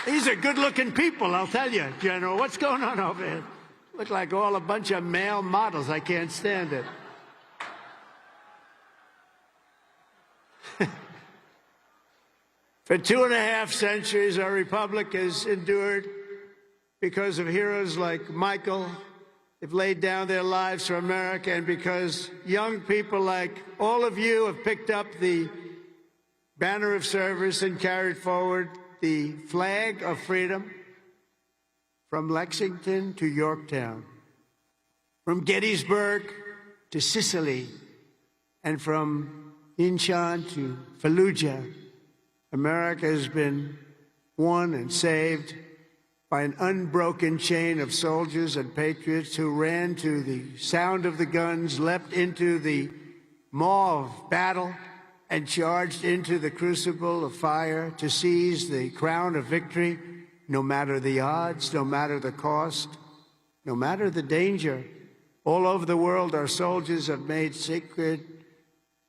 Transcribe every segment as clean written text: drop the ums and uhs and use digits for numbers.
These are good-looking people, I'll tell you, General. What's going on over here? Look like all a bunch of male models. I can't stand it. For 2.5 centuries, our republic has endured because of heroes like Michael. They've laid down their lives for America, and because young people like all of you have picked up the banner of service and carried forward the flag of freedom from Lexington to Yorktown, from Gettysburg to Sicily, and from Inchon to Fallujah. America has been won and saved by an unbroken chain of soldiers and patriots who ran to the sound of the guns, leapt into the maw of battle, and charged into the crucible of fire to seize the crown of victory, no matter the odds, no matter the cost, no matter the danger. All over the world, our soldiers have made sacred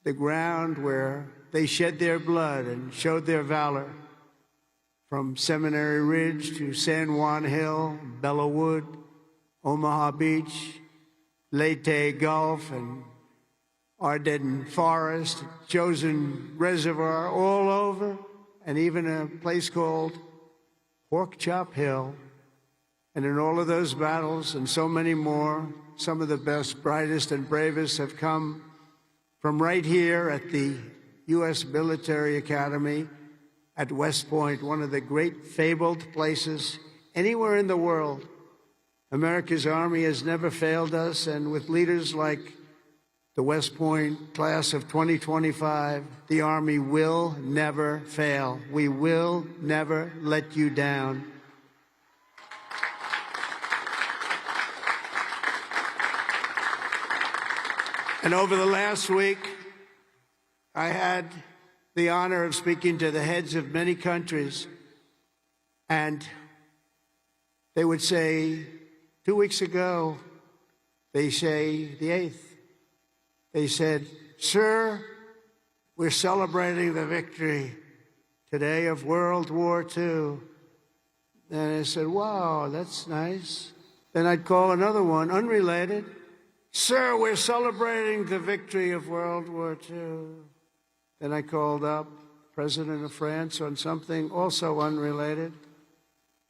the ground where they shed their blood and showed their valor. From Seminary Ridge to San Juan Hill, Belleau Wood, Omaha Beach, Leyte Gulf, and Ardennes Forest, Chosin Reservoir, all over, and even a place called Pork Chop Hill. And in all of those battles and so many more, some of the best, brightest, and bravest have come from right here at the U.S. Military Academy at West Point, one of the great fabled places anywhere in the world. America's Army has never failed us, and with leaders like the West Point class of 2025, the Army will never fail. We will never let you down. And over the last week, I had the honor of speaking to the heads of many countries, and they would say, 2 weeks ago, they say the 8th, they said, "Sir, we're celebrating the victory today of World War II." And I said, "Wow, that's nice." Then I'd call another one, unrelated. "Sir, we're celebrating the victory of World War II." Then I called up President of France on something also unrelated.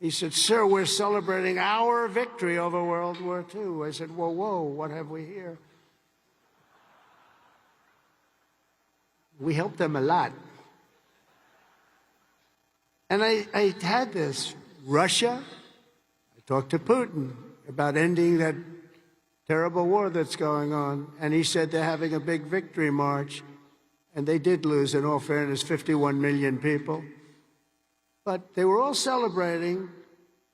He said, "Sir, we're celebrating our victory over World War II." I said, "Whoa, whoa, what have we here?" We helped them a lot. And I had this. Russia, I talked to Putin about ending that terrible war that's going on, and he said they're having a big victory march. And they did lose, in all fairness, 51 million people. But they were all celebrating.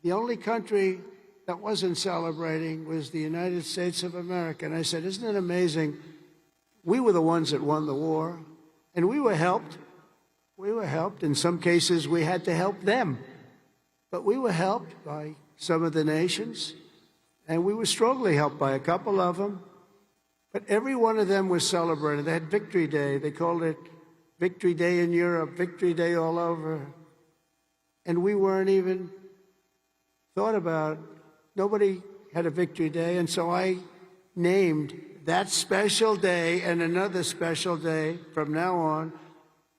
The only country that wasn't celebrating was the United States of America. And I said, "Isn't it amazing? We were the ones that won the war, and we were helped. We were helped. In some cases, we had to help them. But we were helped by some of the nations, and we were strongly helped by a couple of them. But every one of them was celebrated. They had Victory Day. They called it Victory Day in Europe, Victory Day all over. And we weren't even thought about. Nobody had a Victory Day. And so I named that special day and another special day from now on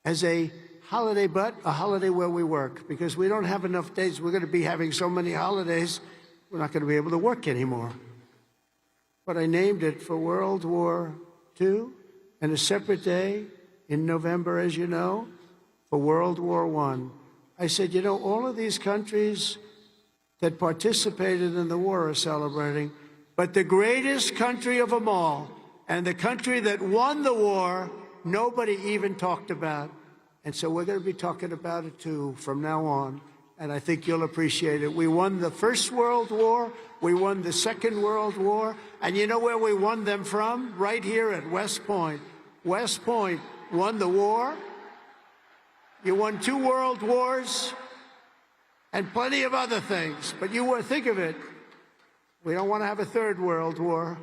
as a holiday, but a holiday where we work. Because we don't have enough days. We're going to be having so many holidays, we're not going to be able to work anymore. But I named it for World War II, and a separate day in November, as you know, for World War I. I said, you know, all of these countries that participated in the war are celebrating, but the greatest country of them all, and the country that won the war, nobody even talked about. And so we're going to be talking about it, too, from now on. And I think you'll appreciate it. We won the First World War. We won the Second World War. And you know where we won them from? Right here at West Point. West Point won the war. You won 2 world wars and plenty of other things. But think of it. We don't want to have a 3rd World War.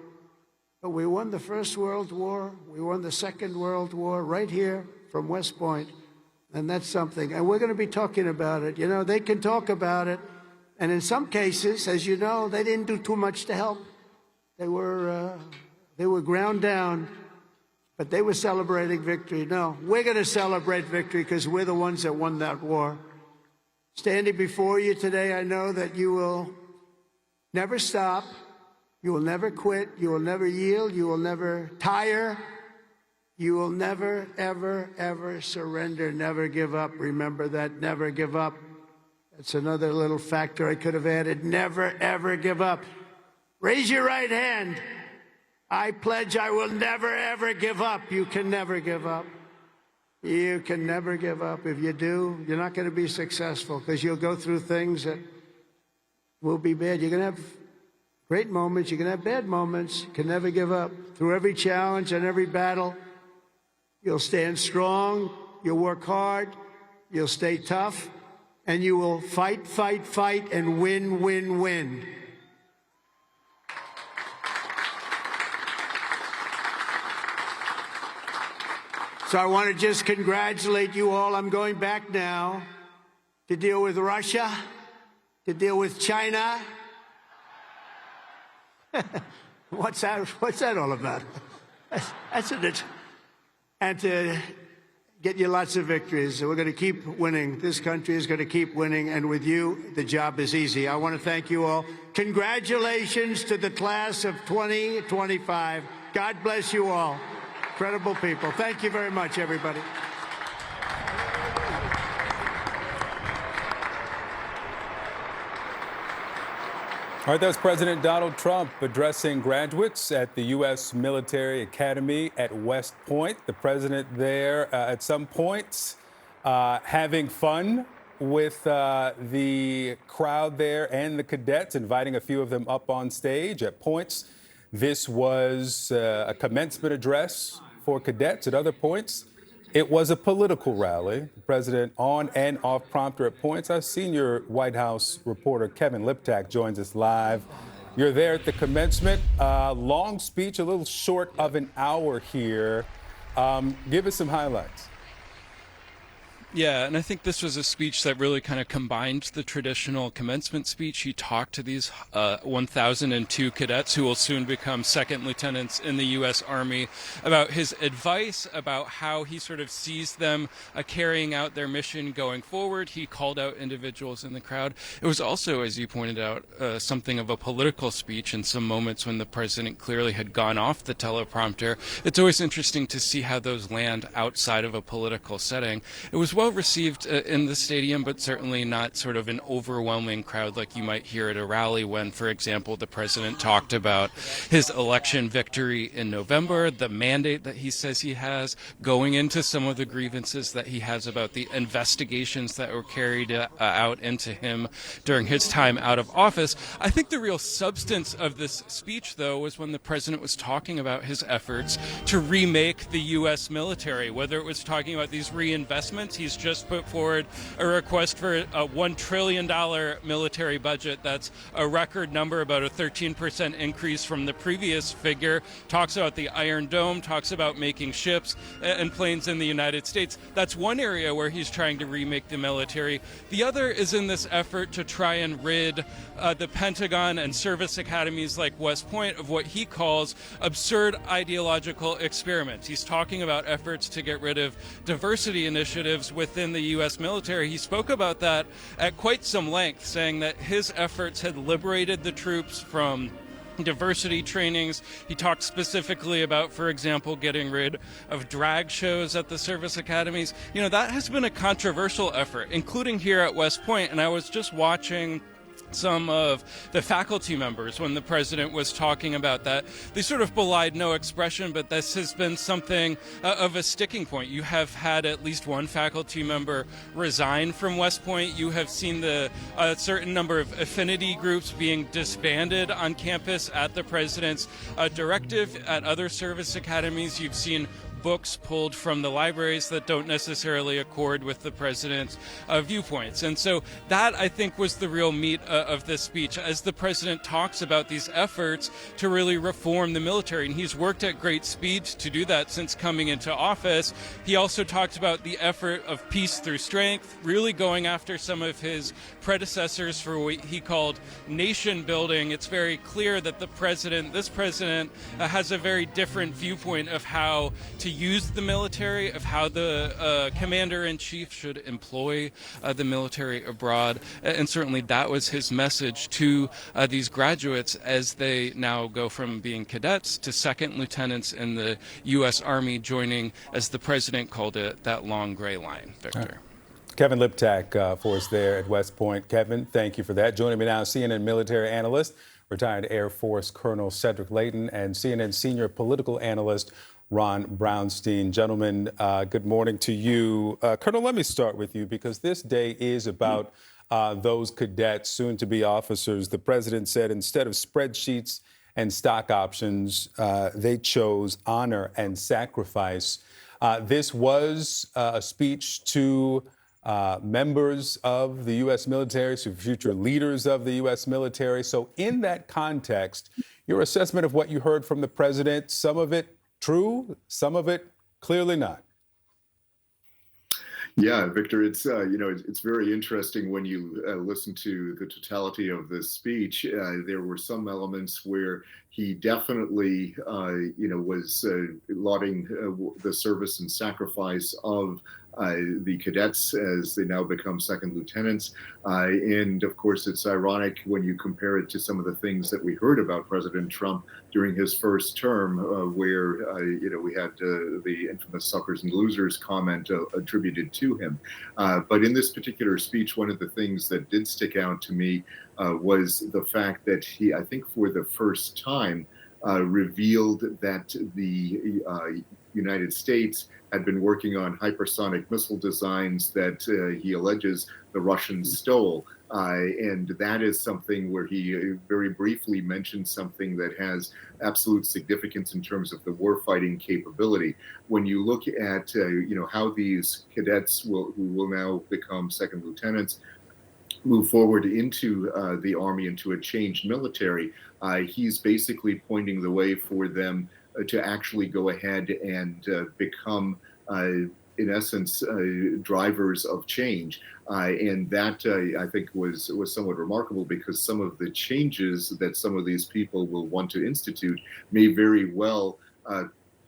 But we won the First World War. We won the Second World War right here from West Point. And that's something. And we're going to be talking about it. You know, they can talk about it. And in some cases, as you know, they didn't do too much to help. They were ground down, but they were celebrating victory. No, we're going to celebrate victory because we're the ones that won that war. Standing before you today, I know that you will never stop. You will never quit. You will never yield. You will never tire. You will never, ever, ever surrender, never give up. Remember that, never give up. That's another little factor I could have added. Never, ever give up. Raise your right hand. I pledge I will never, ever give up. You can never give up. You can never give up. If you do, you're not going to be successful because you'll go through things that will be bad. You're going to have great moments. You're going to have bad moments. You can never give up. Through every challenge and every battle, you'll stand strong. You'll work hard. You'll stay tough. And you will fight, fight, fight, and win, win, win. So I want to just congratulate you all. I'm going back now to deal with Russia, to deal with China. What's that all about? That's it. And to get you lots of victories. We're going to keep winning. This country is going to keep winning. And with you, the job is easy. I want to thank you all. Congratulations to the class of 2025. God bless you all. Incredible people. Thank you very much, everybody. All right, that was President Donald Trump addressing graduates at the U.S. Military Academy at West Point. The president there at some points having fun with the crowd there and the cadets, inviting a few of them up on stage. At points, this was a commencement address for cadets. At other points, it was a political rally. The president on and off prompter at points. Our senior White House reporter Kevin Liptak joins us live. You're there at the commencement. Long speech, a little short of an hour here. Give us some highlights. Yeah, and I think this was a speech that really kind of combined the traditional commencement speech. He talked to these 1,002 cadets who will soon become second lieutenants in the U.S. Army about his advice, about how he sort of sees them carrying out their mission going forward. He called out individuals in the crowd. It was also, as you pointed out, something of a political speech in some moments when the president clearly had gone off the teleprompter. It's always interesting to see how those land outside of a political setting. It was well received in the stadium, but certainly not sort of an overwhelming crowd like you might hear at a rally when, for example, the president talked about his election victory in November, the mandate that he says he has, going into some of the grievances that he has about the investigations that were carried out into him during his time out of office. I think the real substance of this speech, though, was when the president was talking about his efforts to remake the U.S. military, whether it was talking about these reinvestments. He's just put forward a request for a $1 trillion military budget. That's a record number, about a 13% increase from the previous figure. Talks about the Iron Dome, talks about making ships and planes in the United States. That's one area where he's trying to remake the military. The other is in this effort to try and rid the Pentagon and service academies like West Point of what he calls absurd ideological experiments. He's talking about efforts to get rid of diversity initiatives within the U.S. military. He spoke about that at quite some length, saying that his efforts had liberated the troops from diversity trainings. He talked specifically about, for example, getting rid of drag shows at the service academies. You know, that has been a controversial effort, including here at West Point. And I was just watching some of the faculty members when the president was talking about that. They sort of belied no expression, but this has been something of a sticking point. You have had at least one faculty member resign from West Point. You have seen the certain number of affinity groups being disbanded on campus at the president's directive. At other service academies, you've seen books pulled from the libraries that don't necessarily accord with the president's viewpoints. And so that, I think, was the real meat of this speech, as the president talks about these efforts to really reform the military. And he's worked at great speed to do that since coming into office. He also talked about the effort of peace through strength, really going after some of his predecessors for what he called nation building. It's very clear that this president has a very different viewpoint of how to use the military, of how the commander-in-chief should employ the military abroad. And certainly that was his message to these graduates as they now go from being cadets to second lieutenants in the U.S. Army, joining, as the president called it, that long gray line. Victor. Kevin Liptak for us there at West Point. Kevin, thank you for that. Joining me now, CNN military analyst, retired Air Force Colonel Cedric Leighton, and CNN senior political analyst Ron Brownstein. Gentlemen, good morning to you. Colonel, let me start with you, because this day is about those cadets, soon to be officers. The president said instead of spreadsheets and stock options, they chose honor and sacrifice. This was a speech to members of the U.S. military, to future leaders of the U.S. military. So in that context, your assessment of what you heard from the president, some of it true, some of it clearly not. Yeah, Victor, it's it's very interesting when you listen to the totality of this speech. There were some elements where he definitely, was lauding the service and sacrifice of the cadets as they now become second lieutenants. And of course, it's ironic when you compare it to some of the things that we heard about President Trump during his first term, where, we had the infamous suckers and losers comment attributed to him. But in this particular speech, one of the things that did stick out to me was the fact that he, I think for the first time, revealed that the United States had been working on hypersonic missile designs that he alleges the Russians stole. And that is something where he very briefly mentioned something that has absolute significance in terms of the warfighting capability. When you look at, how these cadets who will now become second lieutenants move forward into the Army, into a changed military, he's basically pointing the way for them to actually go ahead and become, in essence, drivers of change. And that, I think, was somewhat remarkable, because some of the changes that some of these people will want to institute may very well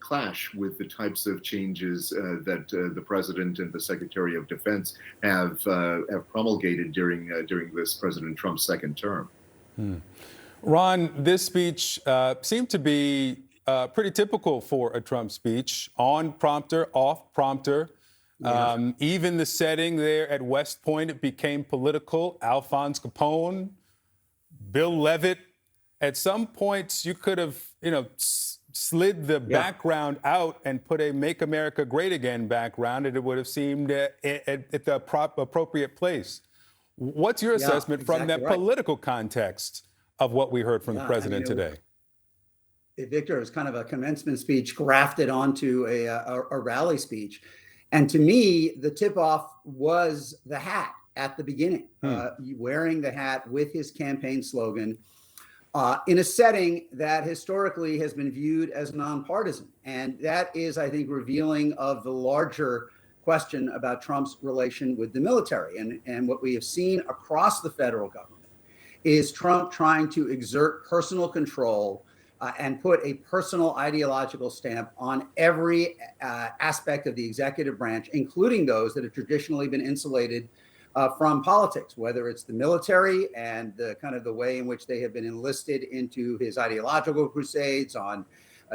clash with the types of changes that the president and the Secretary of Defense have promulgated during this President Trump's second term. Ron, this speech seemed to be pretty typical for a Trump speech: on prompter, off prompter. Yeah. Even the setting there at West Point, it became political. Alphonse Capone, Bill Levitt. At some points, you could have, slid the background out and put a "Make America Great Again" background, and it would have seemed at the appropriate place. What's your assessment from that political context of what we heard from the president today? Victor, it was kind of a commencement speech grafted onto a rally speech. And to me, the tip-off was the hat at the beginning, wearing the hat with his campaign slogan in a setting that historically has been viewed as nonpartisan. And that is, I think, revealing of the larger question about Trump's relation with the military. And what we have seen across the federal government is Trump trying to exert personal control and put a personal ideological stamp on every aspect of the executive branch, including those that have traditionally been insulated from politics, whether it's the military and the kind of the way in which they have been enlisted into his ideological crusades on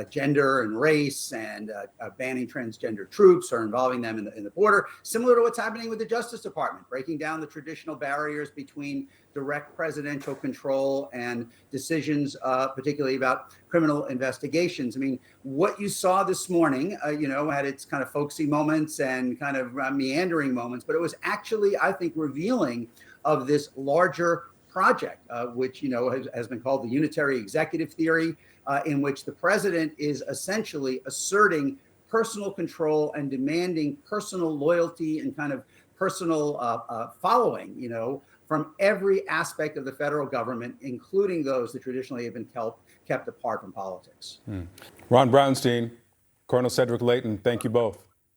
gender and race, and banning transgender troops or involving them in the border, similar to what's happening with the Justice Department, breaking down the traditional barriers between direct presidential control and decisions, particularly about criminal investigations. I mean, what you saw this morning, had its kind of folksy moments and kind of meandering moments, but it was actually, I think, revealing of this larger project, which, has been called the unitary executive theory, in which the president is essentially asserting personal control and demanding personal loyalty and kind of personal following, from every aspect of the federal government, including those that traditionally have been kept apart from politics. Ron Brownstein, Colonel Cedric Leighton, thank you both.